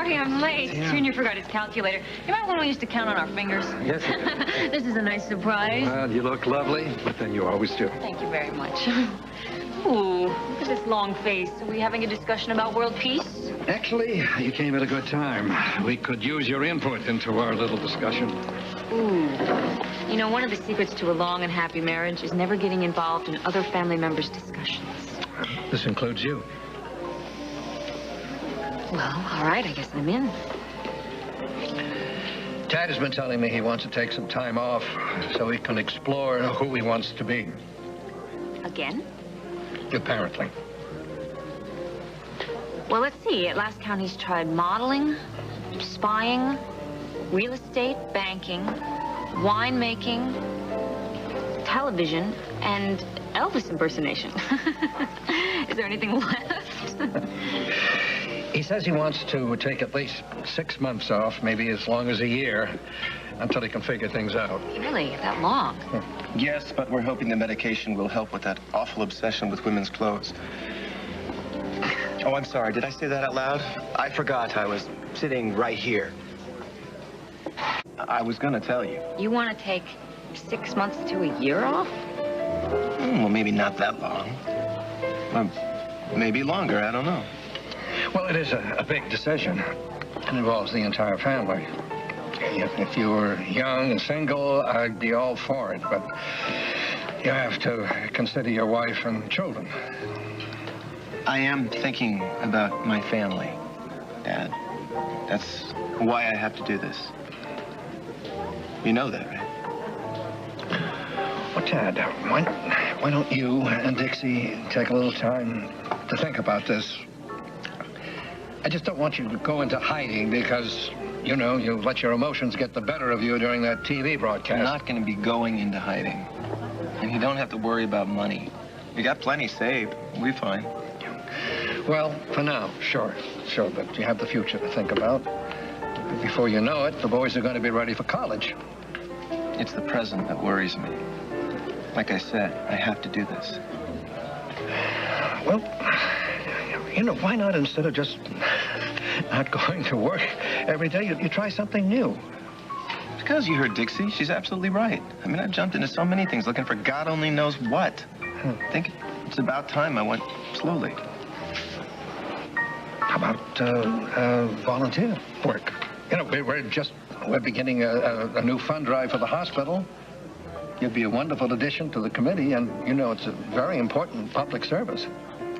sorry I'm late. Yeah. Junior forgot his calculator. You remember when we used to count on our fingers? Yes, I do. This is a nice surprise. Well, you look lovely, but then you always do. Thank you very much. Ooh, look at this long face. Are we having a discussion about world peace? Actually, you came at a good time. We could use your input into our little discussion. Ooh. You know, one of the secrets to a long and happy marriage is never getting involved in other family members' discussions. This includes you. Well, all right, I guess I'm in. Tad has been telling me he wants to take some time off so he can explore who he wants to be. Again? Apparently. Well, let's see. At last count, he's tried modeling, spying, real estate, banking, winemaking, television, and Elvis impersonation. Is there anything left? He says he wants to take at least 6 months off, maybe as long as a year, until he can figure things out. Really? That long? Yes, but we're hoping the medication will help with that awful obsession with women's clothes. Oh, I'm sorry. Did I say that out loud? I forgot I was sitting right here. I was going to tell you. You want to take 6 months to a year off? Well, maybe not that long. Maybe longer. I don't know. Well, it is a big decision. It involves the entire family. If you were young and single, I'd be all for it, but you have to consider your wife and children. I am thinking about my family, Dad. That's why I have to do this. You know that, right? Well, Tad, why don't you and Dixie take a little time to think about this? I just don't want you to go into hiding because, you know, you let your emotions get the better of you during that TV broadcast. I'm not going to be going into hiding. And you don't have to worry about money. You got plenty saved. We'll be fine. Well, for now, sure, but you have the future to think about. Before you know it, the boys are going to be ready for college. It's the present that worries me. Like I said, I have to do this. Well, you know, why not, instead of just not going to work every day, you try something new? Because you heard Dixie. She's absolutely right. I mean, I've jumped into so many things looking for God only knows what. I think it's about time I went slowly. How about volunteer work? You know, we're beginning a new fund drive for the hospital. You'd be a wonderful addition to the committee, and, you know, it's a very important public service.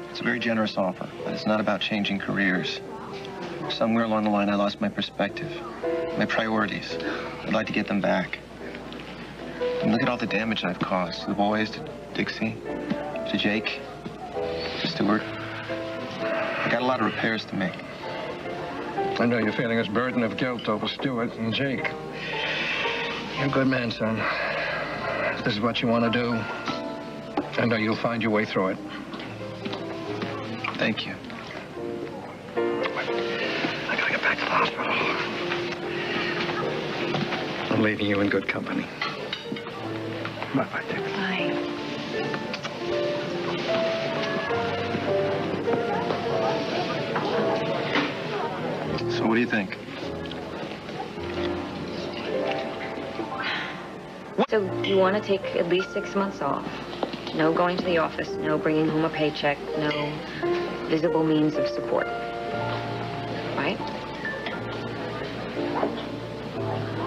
It's a very generous offer, but it's not about changing careers. Somewhere along the line, I lost my perspective, my priorities. I'd like to get them back. And look at all the damage I've caused to the boys, to Dixie, to Jake, to Stuart. I got a lot of repairs to make. I know you're feeling this burden of guilt over Stuart and Jake. You're a good man, son. If this is what you want to do, I know you'll find your way through it. Thank you. I gotta get back to the hospital. I'm leaving you in good company. Bye-bye, Dick. Bye. So what do you think? So you want to take at least 6 months off. No going to the office, no bringing home a paycheck, no visible means of support. Right?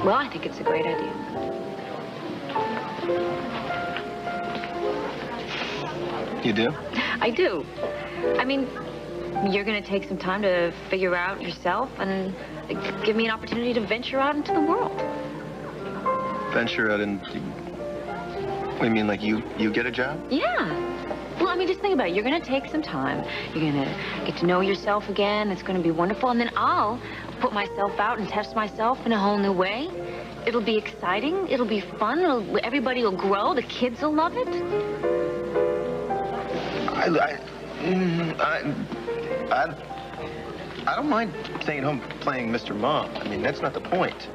Well, I think it's a great idea. You do? I do. I mean, you're going to take some time to figure out yourself and give me an opportunity to venture out into the world. Venture out into... What do you mean, like you get a job? Yeah. Well, I mean, just think about it. You're going to take some time. You're going to get to know yourself again. It's going to be wonderful. And then I'll put myself out and test myself in a whole new way. It'll be exciting. It'll be fun. Everybody will grow. The kids will love it. I don't mind staying home playing Mr. Mom. I mean, that's not the point.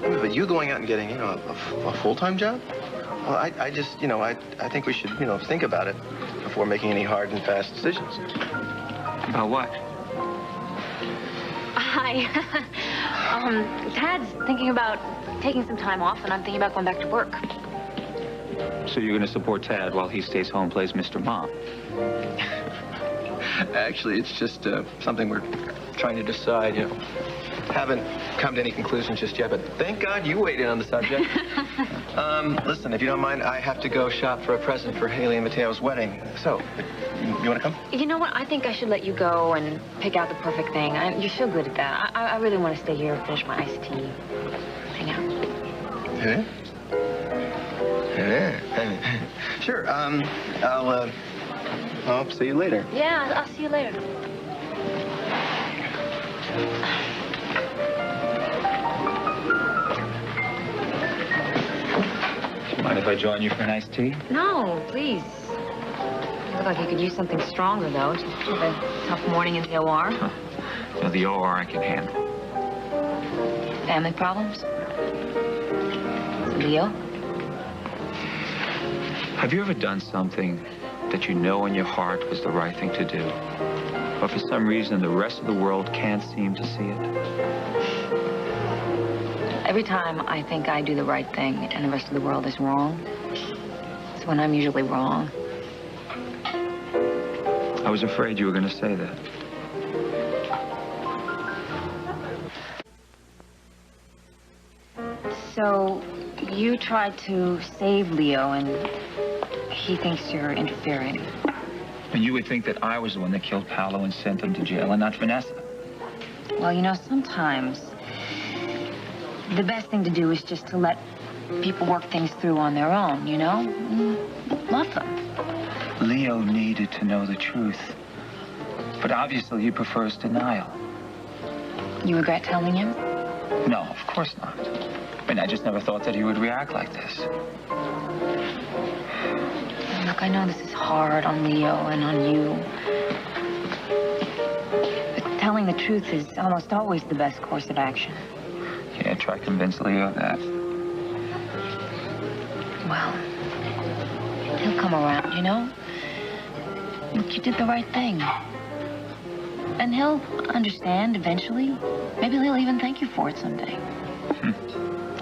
But you going out and getting, you know, a full-time job? Well, I just, you know, I think we should, you know, think about it before making any hard and fast decisions. About what? Hi. Tad's thinking about taking some time off, and I'm thinking about going back to work. So you're going to support Tad while he stays home and plays Mr. Mom? Actually, it's just something we're trying to decide, you know. Haven't come to any conclusions just yet, but thank God you weighed in on the subject. Listen, if you don't mind, I have to go shop for a present for Haley and Mateo's wedding. So, you want to come? You know what? I think I should let you go and pick out the perfect thing. You're so good at that. I really want to stay here and finish my iced tea. Hang out. Yeah? Yeah. Sure. I'll see you later. Yeah, I'll see you later. Mind if I join you for an iced tea? No, please. You look like you could use something stronger, though. Just have a tough morning in the OR. No, the OR I can handle. Family problems? Leo? Have you ever done something that you know in your heart was the right thing to do, but for some reason the rest of the world can't seem to see it? Every time I think I do the right thing and the rest of the world is wrong, it's when I'm usually wrong. I was afraid you were going to say that. So, you tried to save Leo, and he thinks you're interfering. And you would think that I was the one that killed Paolo and sent him to jail, and not Vanessa. Well, you know, sometimes the best thing to do is just to let people work things through on their own, you know? Love them. Leo needed to know the truth. But obviously he prefers denial. You regret telling him? No, of course not. I mean, I just never thought that he would react like this. Look, I know this is hard on Leo and on you. But telling the truth is almost always the best course of action. Yeah, try to convince Leo of that. Well, he'll come around, you know? Look, you did the right thing. And he'll understand eventually. Maybe he'll even thank you for it someday.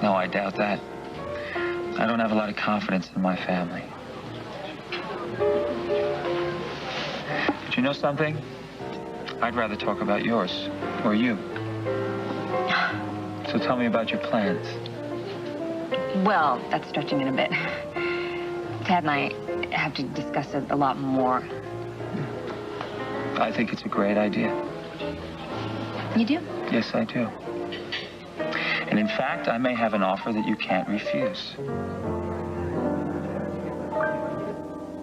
No, I doubt that. I don't have a lot of confidence in my family. But you know something? I'd rather talk about yours, or you. So tell me about your plans. Well, that's stretching it a bit. Tad and I have to discuss it a lot more. I think it's a great idea. You do? Yes, I do. And in fact, I may have an offer that you can't refuse.